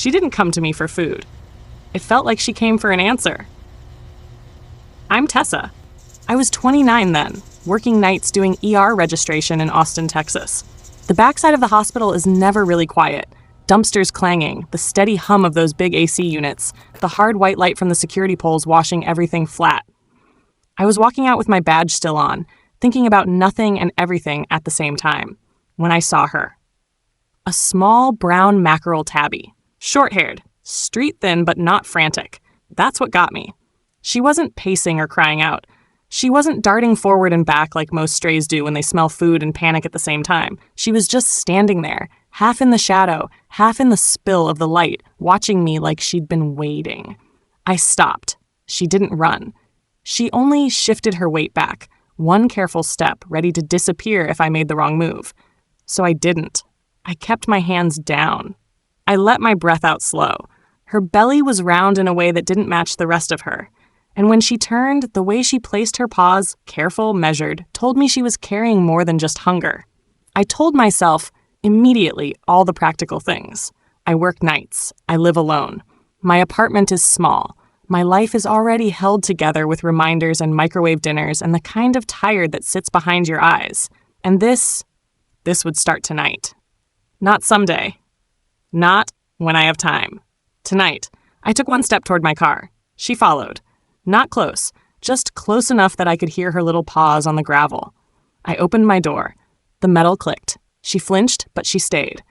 She didn't come to me for food. It felt like she came for an answer. I'm Tessa. I was 29 then, working nights doing ER registration in Austin, Texas. The backside of the hospital is never really quiet. Dumpsters clanging, the steady hum of those big AC units, the hard white light from the security poles washing everything flat. I was walking out with my badge still on, thinking about nothing and everything at the same time, when I saw her. A small brown mackerel tabby, short-haired, street-thin but not frantic. That's what got me. She wasn't pacing or crying out. She wasn't darting forward and back like most strays do when they smell food and panic at the same time. She was just standing there, half in the shadow, half in the spill of the light, watching me like she'd been waiting. I stopped. She didn't run. She only shifted her weight back, one careful step, ready to disappear if I made the wrong move. So I didn't. I kept my hands down. I let my breath out slow. Her belly was round in a way that didn't match the rest of her. And when she turned, the way she placed her paws, careful, measured, told me she was carrying more than just hunger. I told myself, immediately, all the practical things. I work nights. I live alone. My apartment is small. My life is already held together with reminders and microwave dinners and the kind of tired that sits behind your eyes. And this would start tonight. Not someday. Not when I have time. Tonight. I took one step toward my car. She followed. Not close, just close enough that I could hear her little paws on the gravel. I opened my door. The metal clicked. She flinched, but she stayed.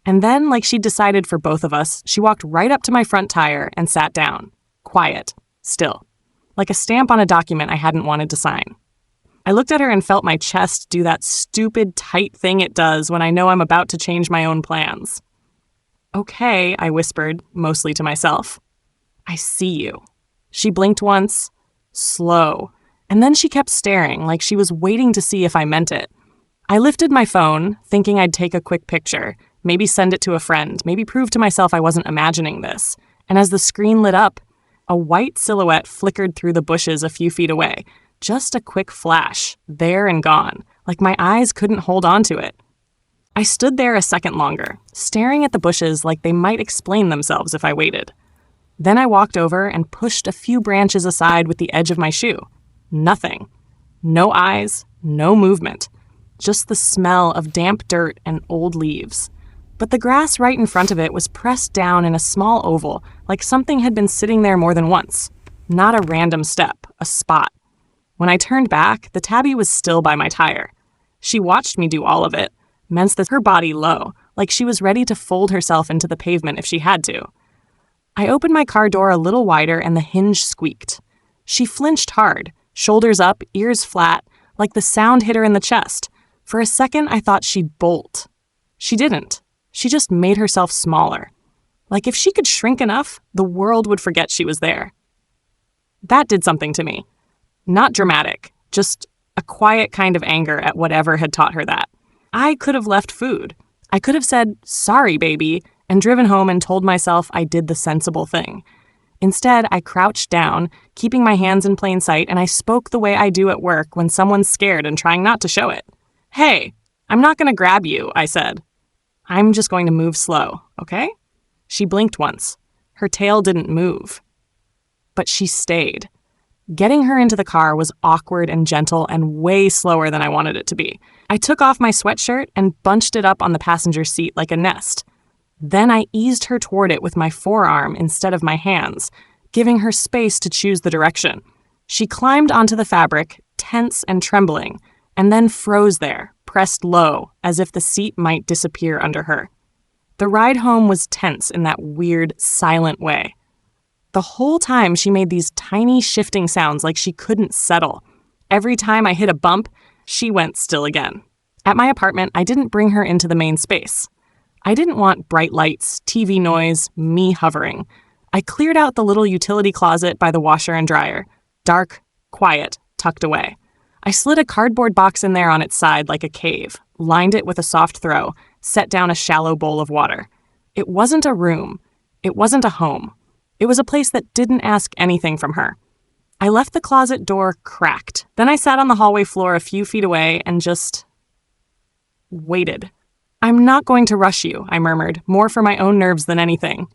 And then, like she'd decided for both of us, she walked right up to my front tire and sat down. Quiet. Still. Like a stamp on a document I hadn't wanted to sign. I looked at her and felt my chest do that stupid, tight thing it does when I know I'm about to change my own plans. Okay, I whispered, mostly to myself. I see you. She blinked once, slow, and then she kept staring like she was waiting to see if I meant it. I lifted my phone, thinking I'd take a quick picture, maybe send it to a friend, maybe prove to myself I wasn't imagining this. And as the screen lit up, a white silhouette flickered through the bushes a few feet away. Just a quick flash, there and gone, like my eyes couldn't hold on to it. I stood there a second longer, staring at the bushes like they might explain themselves if I waited. Then I walked over and pushed a few branches aside with the edge of my shoe. Nothing. No eyes, no movement. Just the smell of damp dirt and old leaves. But the grass right in front of it was pressed down in a small oval, like something had been sitting there more than once. Not a random step, a spot. When I turned back, the tabby was still by my tire. She watched me do all of it, meant that her body low, like she was ready to fold herself into the pavement if she had to. I opened my car door a little wider and the hinge squeaked. She flinched hard, shoulders up, ears flat, like the sound hit her in the chest. For a second, I thought she'd bolt. She didn't. She just made herself smaller. Like if she could shrink enough, the world would forget she was there. That did something to me. Not dramatic, just a quiet kind of anger at whatever had taught her that. I could have left food. I could have said, "Sorry, baby," and driven home and told myself I did the sensible thing. Instead, I crouched down, keeping my hands in plain sight, and I spoke the way I do at work when someone's scared and trying not to show it. "Hey, I'm not going to grab you," I said. "I'm just going to move slow, okay?" She blinked once. Her tail didn't move. But she stayed. Getting her into the car was awkward and gentle and way slower than I wanted it to be. I took off my sweatshirt and bunched it up on the passenger seat like a nest. Then I eased her toward it with my forearm instead of my hands, giving her space to choose the direction. She climbed onto the fabric, tense and trembling, and then froze there, pressed low, as if the seat might disappear under her. The ride home was tense in that weird, silent way. The whole time she made these tiny shifting sounds like she couldn't settle. Every time I hit a bump, she went still again. At my apartment, I didn't bring her into the main space. I didn't want bright lights, TV noise, me hovering. I cleared out the little utility closet by the washer and dryer. Dark, quiet, tucked away. I slid a cardboard box in there on its side like a cave, lined it with a soft throw, set down a shallow bowl of water. It wasn't a room. It wasn't a home. It was a place that didn't ask anything from her. I left the closet door cracked. Then I sat on the hallway floor a few feet away and just waited. "I'm not going to rush you," I murmured, more for my own nerves than anything.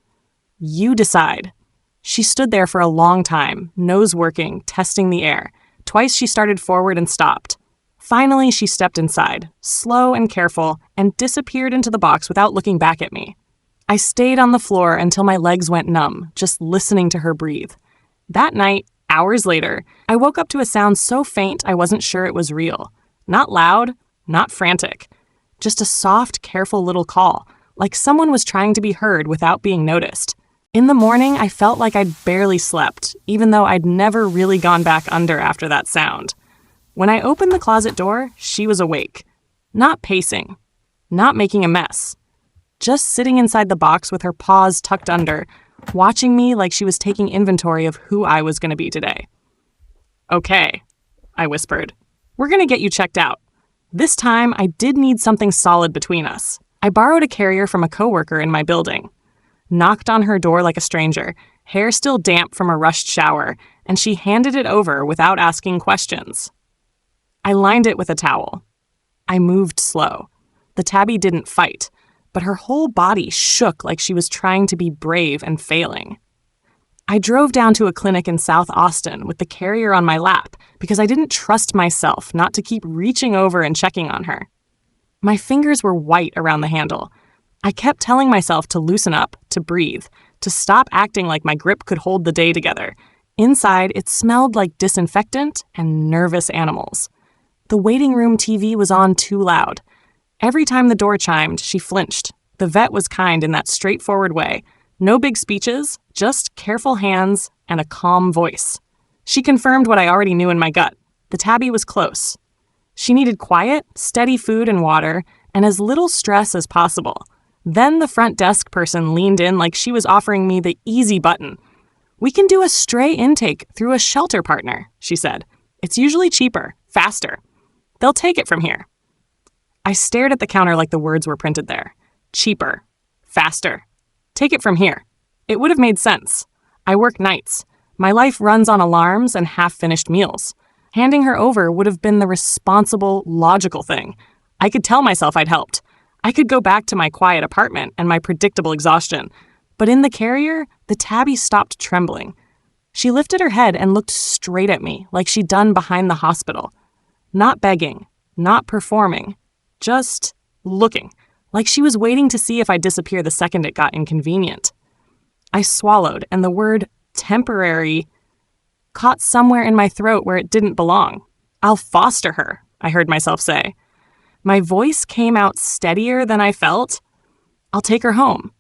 You decide. She stood there for a long time, nose working, testing the air. Twice she started forward and stopped. Finally, she stepped inside, slow and careful, and disappeared into the box without looking back at me. I stayed on the floor until my legs went numb, just listening to her breathe. That night, hours later, I woke up to a sound so faint I wasn't sure it was real. Not loud, not frantic. Just a soft, careful little call, like someone was trying to be heard without being noticed. In the morning, I felt like I'd barely slept, even though I'd never really gone back under after that sound. When I opened the closet door, she was awake. Not pacing. Not making a mess. Just sitting inside the box with her paws tucked under, watching me like she was taking inventory of who I was going to be today. "Okay," I whispered. "We're going to get you checked out. This time, I did need something solid between us. I borrowed a carrier from a coworker in my building. Knocked on her door like a stranger, hair still damp from a rushed shower, and she handed it over without asking questions. I lined it with a towel. I moved slow. The tabby didn't fight, but her whole body shook like she was trying to be brave and failing. I drove down to a clinic in South Austin with the carrier on my lap because I didn't trust myself not to keep reaching over and checking on her. My fingers were white around the handle. I kept telling myself to loosen up, to breathe, to stop acting like my grip could hold the day together. Inside, it smelled like disinfectant and nervous animals. The waiting room TV was on too loud. Every time the door chimed, she flinched. The vet was kind in that straightforward way. No big speeches, just careful hands and a calm voice. She confirmed what I already knew in my gut. The tabby was close. She needed quiet, steady food and water, and as little stress as possible. Then the front desk person leaned in like she was offering me the easy button. "We can do a stray intake through a shelter partner," she said. "It's usually cheaper, faster. They'll take it from here." I stared at the counter like the words were printed there. Cheaper. Faster. Take it from here. It would have made sense. I work nights. My life runs on alarms and half-finished meals. Handing her over would have been the responsible, logical thing. I could tell myself I'd helped. I could go back to my quiet apartment and my predictable exhaustion. But in the carrier, the tabby stopped trembling. She lifted her head and looked straight at me like she'd done behind the hospital. Not begging, not performing, just looking, like she was waiting to see if I'd disappear the second it got inconvenient. I swallowed, and the word temporary caught somewhere in my throat where it didn't belong. "I'll foster her," I heard myself say. My voice came out steadier than I felt. "I'll take her home."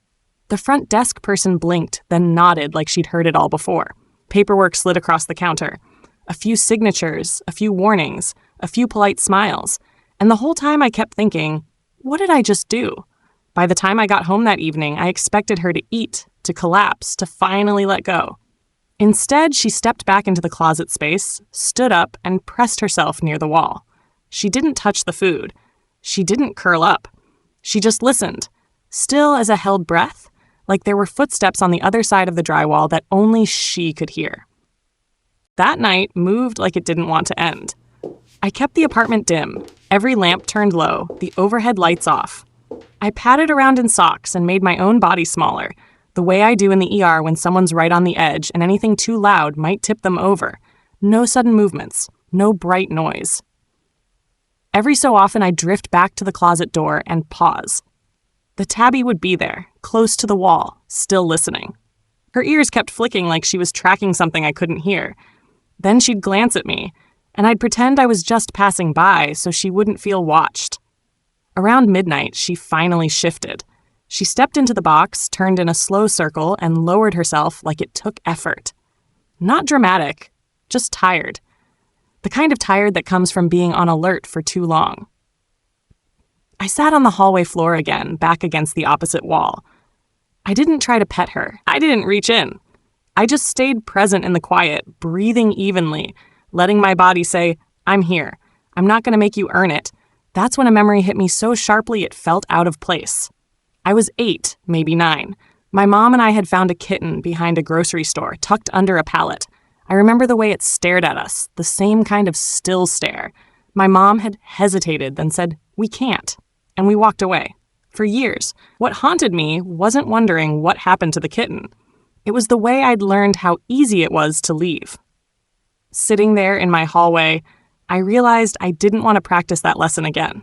The front desk person blinked, then nodded like she'd heard it all before. Paperwork slid across the counter. A few signatures, a few warnings, a few polite smiles. And the whole time I kept thinking, what did I just do? By the time I got home that evening, I expected her to eat, to collapse, to finally let go. Instead, she stepped back into the closet space, stood up, and pressed herself near the wall. She didn't touch the food. She didn't curl up. She just listened, still as a held breath, like there were footsteps on the other side of the drywall that only she could hear. That night moved like it didn't want to end. I kept the apartment dim, every lamp turned low, the overhead lights off. I padded around in socks and made my own body smaller, the way I do in the ER when someone's right on the edge and anything too loud might tip them over. No sudden movements, no bright noise. Every so often I'd drift back to the closet door and pause. The tabby would be there, close to the wall, still listening. Her ears kept flicking like she was tracking something I couldn't hear. Then she'd glance at me, and I'd pretend I was just passing by so she wouldn't feel watched. Around midnight, she finally shifted. She stepped into the box, turned in a slow circle, and lowered herself like it took effort. Not dramatic, just tired. The kind of tired that comes from being on alert for too long. I sat on the hallway floor again, back against the opposite wall. I didn't try to pet her. I didn't reach in. I just stayed present in the quiet, breathing evenly, letting my body say, "I'm here. I'm not going to make you earn it." That's when a memory hit me so sharply it felt out of place. I was 8, maybe 9. My mom and I had found a kitten behind a grocery store, tucked under a pallet. I remember the way it stared at us, the same kind of still stare. My mom had hesitated, then said, "We can't." And we walked away. For years, what haunted me wasn't wondering what happened to the kitten. It was the way I'd learned how easy it was to leave. Sitting there in my hallway, I realized I didn't want to practice that lesson again.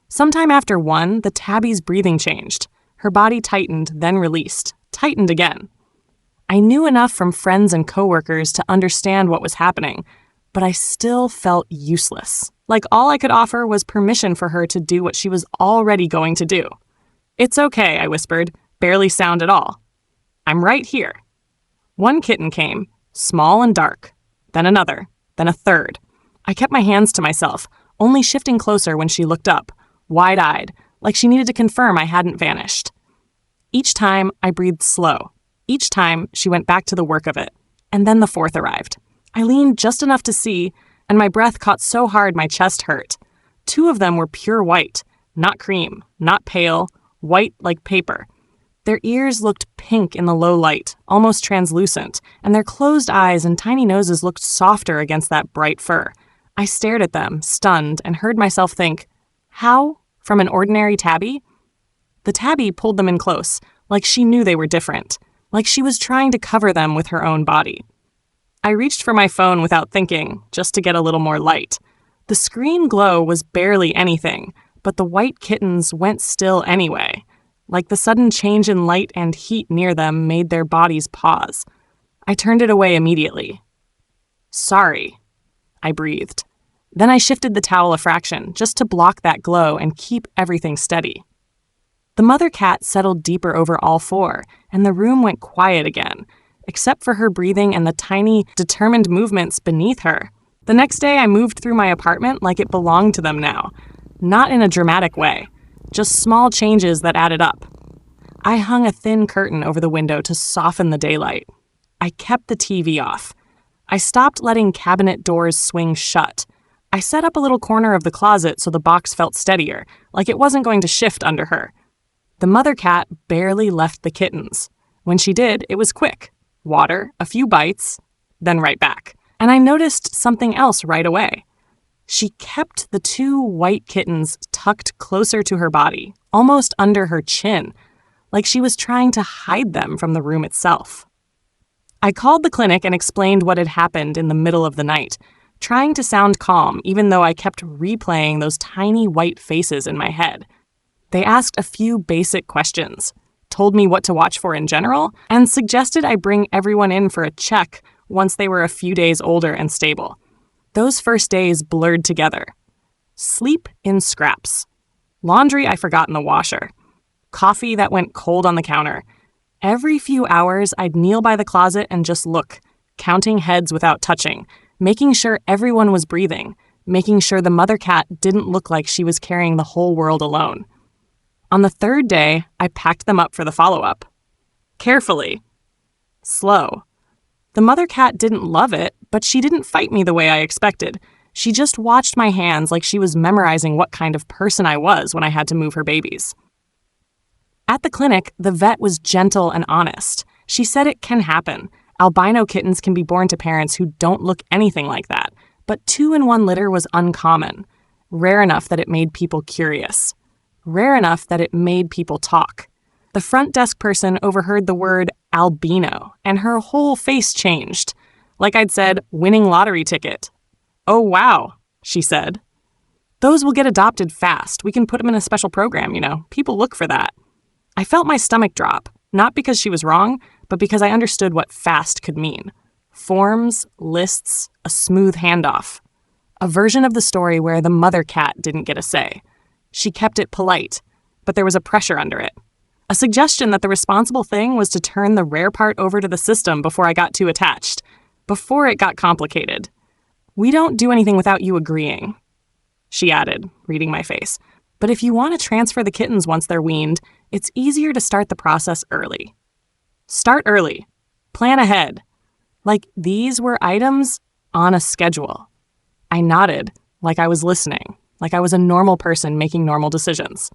Sometime after 1, the Tabby's breathing changed. Her body tightened, then released, tightened again. I knew enough from friends and coworkers to understand what was happening, but I still felt useless. Like all I could offer was permission for her to do what she was already going to do. "It's okay," I whispered, barely sound at all. "I'm right here." 1 kitten came, small and dark, then another, then a third. I kept my hands to myself, only shifting closer when she looked up, wide-eyed, like she needed to confirm I hadn't vanished. Each time, I breathed slow. Each time, she went back to the work of it. And then the 4th arrived. I leaned just enough to see, and my breath caught so hard my chest hurt. 2 of them were pure white, not cream, not pale, white like paper. Their ears looked pink in the low light, almost translucent, and their closed eyes and tiny noses looked softer against that bright fur. I stared at them, stunned, and heard myself think, how? From an ordinary tabby? The tabby pulled them in close, like she knew they were different, like she was trying to cover them with her own body. I reached for my phone without thinking, just to get a little more light. The screen glow was barely anything, but the white kittens went still anyway. Like the sudden change in light and heat near them made their bodies pause. I turned it away immediately. "Sorry," I breathed. Then I shifted the towel a fraction, just to block that glow and keep everything steady. The mother cat settled deeper over all 4, and the room went quiet again, except for her breathing and the tiny, determined movements beneath her. The next day, I moved through my apartment like it belonged to them now. Not in a dramatic way. Just small changes that added up. I hung a thin curtain over the window to soften the daylight. I kept the TV off. I stopped letting cabinet doors swing shut. I set up a little corner of the closet so the box felt steadier, like it wasn't going to shift under her. The mother cat barely left the kittens. When she did, it was quick. Water, a few bites, then right back. And I noticed something else right away. She kept the 2 white kittens tucked closer to her body, almost under her chin, like she was trying to hide them from the room itself. I called the clinic and explained what had happened in the middle of the night, trying to sound calm even though I kept replaying those tiny white faces in my head. They asked a few basic questions, told me what to watch for in general, and suggested I bring everyone in for a check once they were a few days older and stable. Those first days blurred together. Sleep in scraps. Laundry I forgot in the washer. Coffee that went cold on the counter. Every few hours, I'd kneel by the closet and just look, counting heads without touching, making sure everyone was breathing, making sure the mother cat didn't look like she was carrying the whole world alone. On the 3rd day, I packed them up for the follow-up. Carefully. Slow. The mother cat didn't love it, but she didn't fight me the way I expected. She just watched my hands like she was memorizing what kind of person I was when I had to move her babies. At the clinic, the vet was gentle and honest. She said it can happen. Albino kittens can be born to parents who don't look anything like that, but 2-in-1 litter was uncommon. Rare enough that it made people curious. Rare enough that it made people talk. The front desk person overheard the word albino, and her whole face changed. Like I'd said, winning lottery ticket. "Oh, wow," she said. "Those will get adopted fast. We can put them in a special program, People look for that." I felt my stomach drop, not because she was wrong, but because I understood what fast could mean. Forms, lists, a smooth handoff. A version of the story where the mother cat didn't get a say. She kept it polite, but there was a pressure under it. A suggestion that the responsible thing was to turn the rare part over to the system before I got too attached, before it got complicated. "We don't do anything without you agreeing," she added, reading my face. "But if you want to transfer the kittens once they're weaned, it's easier to start the process early." Start early. Plan ahead. Like these were items on a schedule. I nodded, like I was listening, like I was a normal person making normal decisions.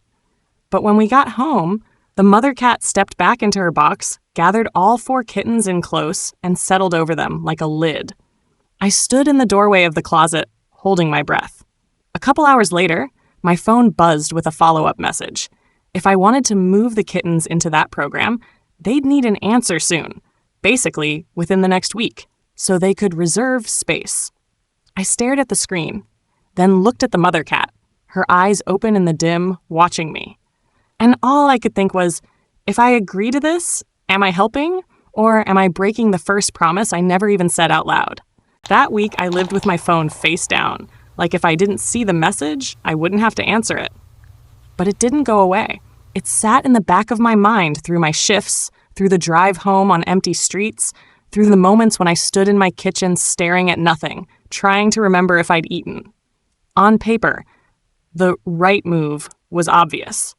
But when we got home, the mother cat stepped back into her box, gathered all 4 kittens in close, and settled over them like a lid. I stood in the doorway of the closet, holding my breath. A couple hours later, my phone buzzed with a follow-up message. If I wanted to move the kittens into that program, they'd need an answer soon. basically within the next week, so they could reserve space. I stared at the screen, then looked at the mother cat, her eyes open in the dim, watching me. And all I could think was, if I agree to this, am I helping? Or am I breaking the first promise I never even said out loud? That week, I lived with my phone face down, like if I didn't see the message, I wouldn't have to answer it. But it didn't go away. It sat in the back of my mind through my shifts, through the drive home on empty streets, through the moments when I stood in my kitchen staring at nothing, trying to remember if I'd eaten. On paper, the right move was obvious.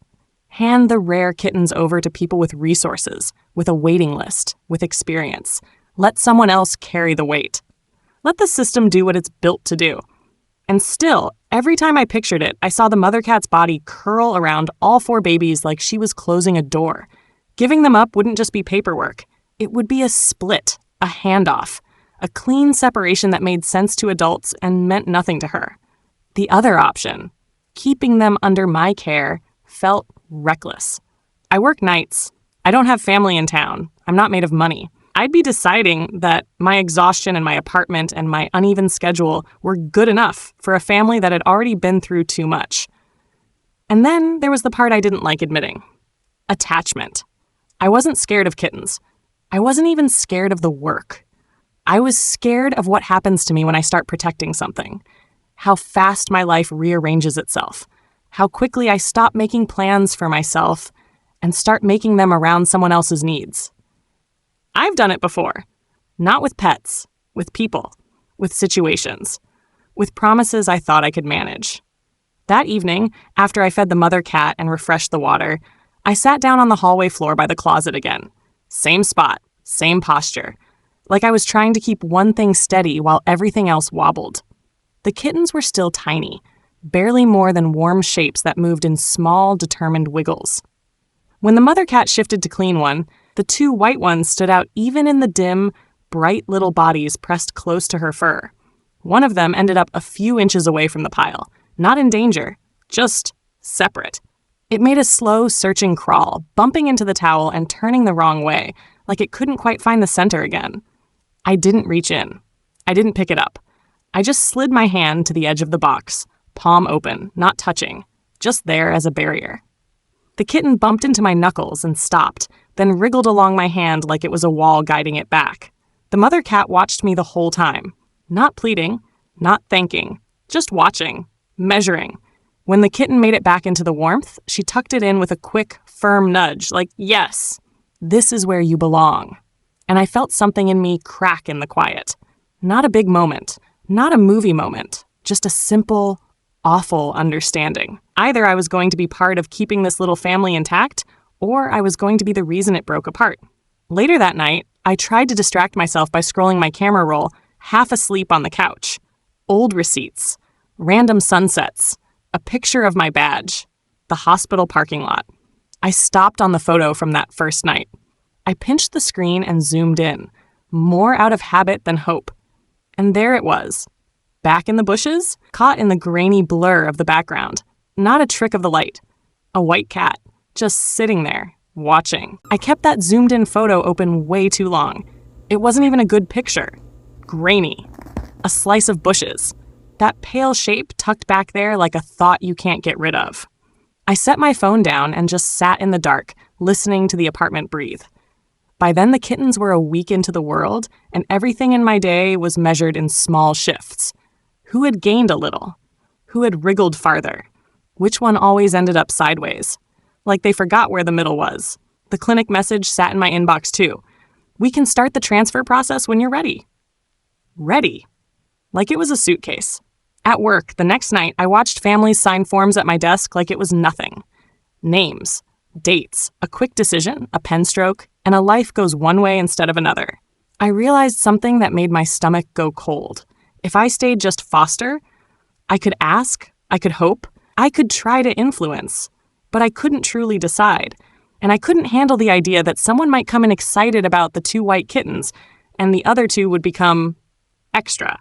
Hand the rare kittens over to people with resources, with a waiting list, with experience. Let someone else carry the weight. Let the system do what it's built to do. And still, every time I pictured it, I saw the mother cat's body curl around all 4 babies like she was closing a door. Giving them up wouldn't just be paperwork. It would be a split, a handoff, a clean separation that made sense to adults and meant nothing to her. The other option, keeping them under my care, felt reckless. I work nights. I don't have family in town. I'm not made of money. I'd be deciding that my exhaustion in my apartment and my uneven schedule were good enough for a family that had already been through too much. And then there was the part I didn't like admitting. Attachment. I wasn't scared of kittens. I wasn't even scared of the work. I was scared of what happens to me when I start protecting something. How fast my life rearranges itself. How quickly I stop making plans for myself and start making them around someone else's needs. I've done it before. Not with pets, with people, with situations, with promises I thought I could manage. That evening, after I fed the mother cat and refreshed the water, I sat down on the hallway floor by the closet again. Same spot, same posture, like I was trying to keep one thing steady while everything else wobbled. The kittens were still tiny, barely more than warm shapes that moved in small, determined wiggles. When the mother cat shifted to clean one, the 2 white ones stood out even in the dim, bright little bodies pressed close to her fur. One of them ended up a few inches away from the pile, not in danger, just separate. It made a slow, searching crawl, bumping into the towel and turning the wrong way, like it couldn't quite find the center again. I didn't reach in. I didn't pick it up. I just slid my hand to the edge of the box, palm open, not touching, just there as a barrier. The kitten bumped into my knuckles and stopped, then wriggled along my hand like it was a wall guiding it back. The mother cat watched me the whole time, not pleading, not thanking, just watching, measuring. When the kitten made it back into the warmth, she tucked it in with a quick, firm nudge, like, yes, this is where you belong. And I felt something in me crack in the quiet. Not a big moment, not a movie moment, just a simple, awful understanding. Either I was going to be part of keeping this little family intact, or I was going to be the reason it broke apart. Later that night, I tried to distract myself by scrolling my camera roll, half asleep on the couch. Old receipts, random sunsets, a picture of my badge, the hospital parking lot. I stopped on the photo from that first night. I pinched the screen and zoomed in, more out of habit than hope. And there it was, back in the bushes, caught in the grainy blur of the background. Not a trick of the light. A white cat, just sitting there, watching. I kept that zoomed-in photo open way too long. It wasn't even a good picture. Grainy. A slice of bushes. That pale shape tucked back there like a thought you can't get rid of. I set my phone down and just sat in the dark, listening to the apartment breathe. By then, the kittens were a week into the world, and everything in my day was measured in small shifts. Who had gained a little? Who had wriggled farther? Which one always ended up sideways? Like they forgot where the middle was. The clinic message sat in my inbox too. We can start the transfer process when you're ready. Ready. Like it was a suitcase. At work, the next night, I watched families sign forms at my desk like it was nothing. Names, dates, a quick decision, a pen stroke, and a life goes one way instead of another. I realized something that made my stomach go cold. If I stayed just foster, I could ask, I could hope, I could try to influence, but I couldn't truly decide. And I couldn't handle the idea that someone might come in excited about the 2 white kittens, and the other 2 would become extra.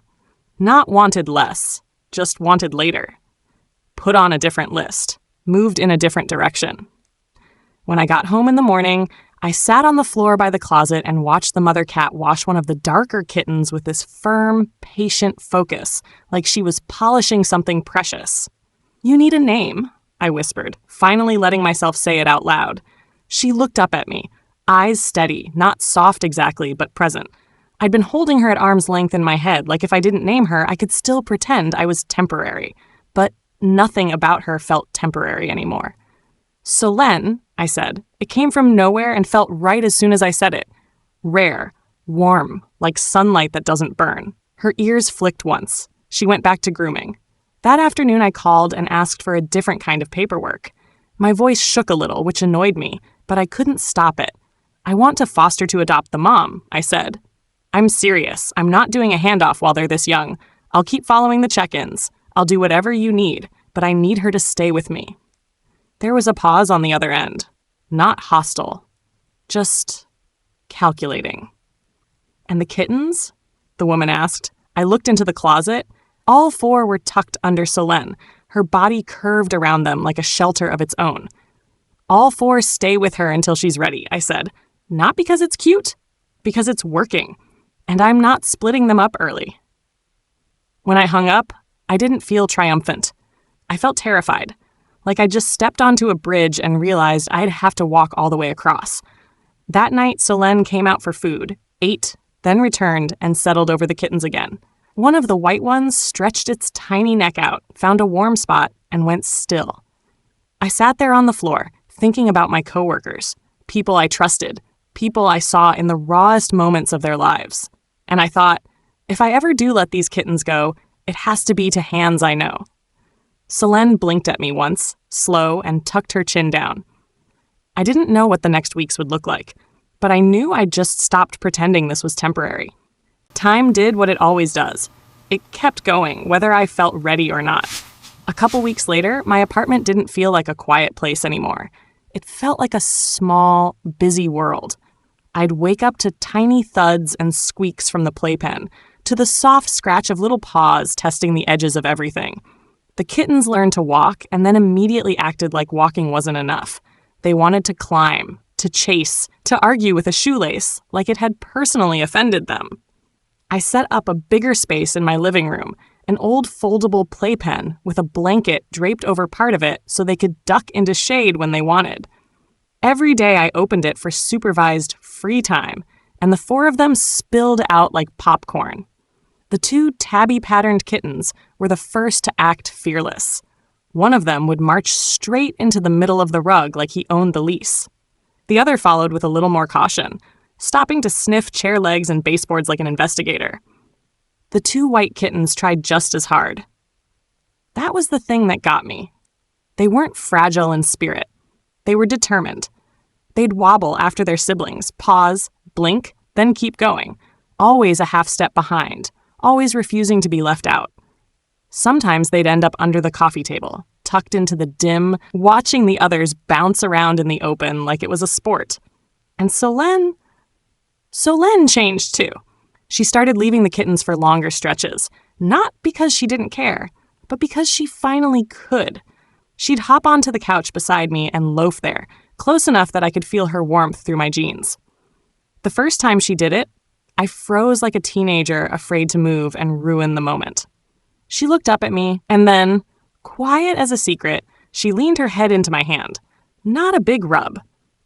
Not wanted less, just wanted later. Put on a different list, moved in a different direction. When I got home in the morning, I sat on the floor by the closet and watched the mother cat wash one of the darker kittens with this firm, patient focus, like she was polishing something precious. "You need a name," I whispered, finally letting myself say it out loud. She looked up at me, eyes steady, not soft exactly, but present. I'd been holding her at arm's length in my head, like if I didn't name her, I could still pretend I was temporary. But nothing about her felt temporary anymore. "Solène," I said. It came from nowhere and felt right as soon as I said it. Rare, warm, like sunlight that doesn't burn. Her ears flicked once. She went back to grooming. That afternoon I called and asked for a different kind of paperwork. My voice shook a little, which annoyed me, but I couldn't stop it. "I want to foster to adopt the mom," I said. "I'm serious. I'm not doing a handoff while they're this young. I'll keep following the check-ins. I'll do whatever you need, but I need her to stay with me." There was a pause on the other end. Not hostile. Just calculating. "And the kittens?" the woman asked. I looked into the closet. All 4 were tucked under Solène, her body curved around them like a shelter of its own. "All 4 stay with her until she's ready," I said. "Not because it's cute, because it's working. And I'm not splitting them up early." When I hung up, I didn't feel triumphant. I felt terrified, like I just stepped onto a bridge and realized I'd have to walk all the way across. That night, Solène came out for food, ate, then returned and settled over the kittens again. One of the white ones stretched its tiny neck out, found a warm spot, and went still. I sat there on the floor, thinking about my coworkers, people I trusted, people I saw in the rawest moments of their lives. And I thought, if I ever do let these kittens go, it has to be to hands I know. Solène blinked at me once, slow, and tucked her chin down. I didn't know what the next weeks would look like, but I knew I'd just stopped pretending this was temporary. Time did what it always does. It kept going, whether I felt ready or not. A couple weeks later, my apartment didn't feel like a quiet place anymore. It felt like a small, busy world. I'd wake up to tiny thuds and squeaks from the playpen, to the soft scratch of little paws testing the edges of everything. The kittens learned to walk and then immediately acted like walking wasn't enough. They wanted to climb, to chase, to argue with a shoelace, like it had personally offended them. I set up a bigger space in my living room, an old foldable playpen with a blanket draped over part of it so they could duck into shade when they wanted. Every day I opened it for supervised free time, and the 4 of them spilled out like popcorn. The 2 tabby-patterned kittens were the first to act fearless. One of them would march straight into the middle of the rug like he owned the lease. The other followed with a little more caution, stopping to sniff chair legs and baseboards like an investigator. The 2 white kittens tried just as hard. That was the thing that got me. They weren't fragile in spirit. They were determined. They'd wobble after their siblings, pause, blink, then keep going, always a half step behind, always refusing to be left out. Sometimes they'd end up under the coffee table, tucked into the dim, watching the others bounce around in the open like it was a sport. And Solène changed too. She started leaving the kittens for longer stretches, not because she didn't care, but because she finally could. She'd hop onto the couch beside me and loaf there, close enough that I could feel her warmth through my jeans. The first time she did it, I froze like a teenager afraid to move and ruin the moment. She looked up at me, and then, quiet as a secret, she leaned her head into my hand. Not a big rub,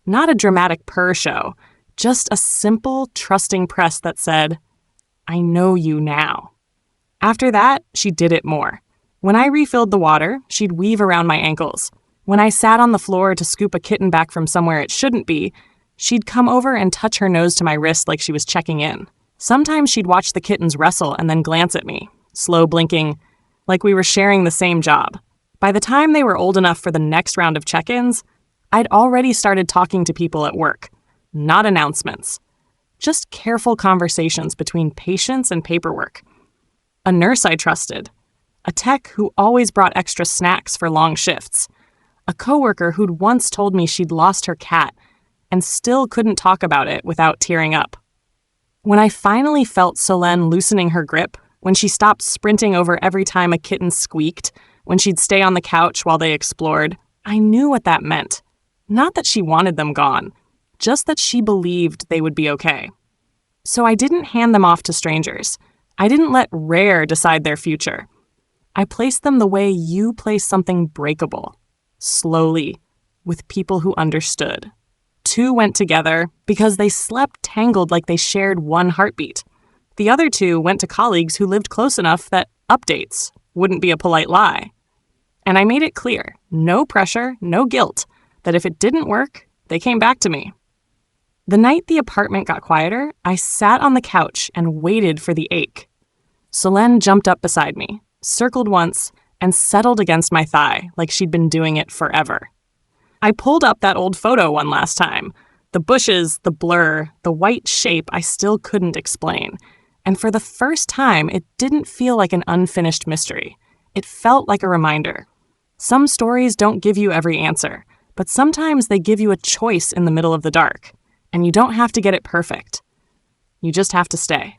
not a dramatic purr show, just a simple, trusting press that said, "I know you now." After that, she did it more. When I refilled the water, she'd weave around my ankles. When I sat on the floor to scoop a kitten back from somewhere it shouldn't be, she'd come over and touch her nose to my wrist like she was checking in. Sometimes she'd watch the kittens wrestle and then glance at me, slow blinking, like we were sharing the same job. By the time they were old enough for the next round of check-ins, I'd already started talking to people at work. Not announcements. Just careful conversations between patients and paperwork. A nurse I trusted. A tech who always brought extra snacks for long shifts. A coworker who'd once told me she'd lost her cat and still couldn't talk about it without tearing up. When I finally felt Solène loosening her grip, when she stopped sprinting over every time a kitten squeaked, when she'd stay on the couch while they explored, I knew what that meant. Not that she wanted them gone, just that she believed they would be okay. So I didn't hand them off to strangers. I didn't let rare decide their future. I placed them the way you place something breakable, slowly, with people who understood. 2 went together because they slept tangled like they shared one heartbeat. The other 2 went to colleagues who lived close enough that updates wouldn't be a polite lie. And I made it clear, no pressure, no guilt, that if it didn't work, they came back to me. The night the apartment got quieter, I sat on the couch and waited for the ache. Solène jumped up beside me, circled once, and settled against my thigh like she'd been doing it forever. I pulled up that old photo one last time. The bushes, the blur, the white shape I still couldn't explain. And for the first time, it didn't feel like an unfinished mystery. It felt like a reminder. Some stories don't give you every answer, but sometimes they give you a choice in the middle of the dark. And you don't have to get it perfect. You just have to stay.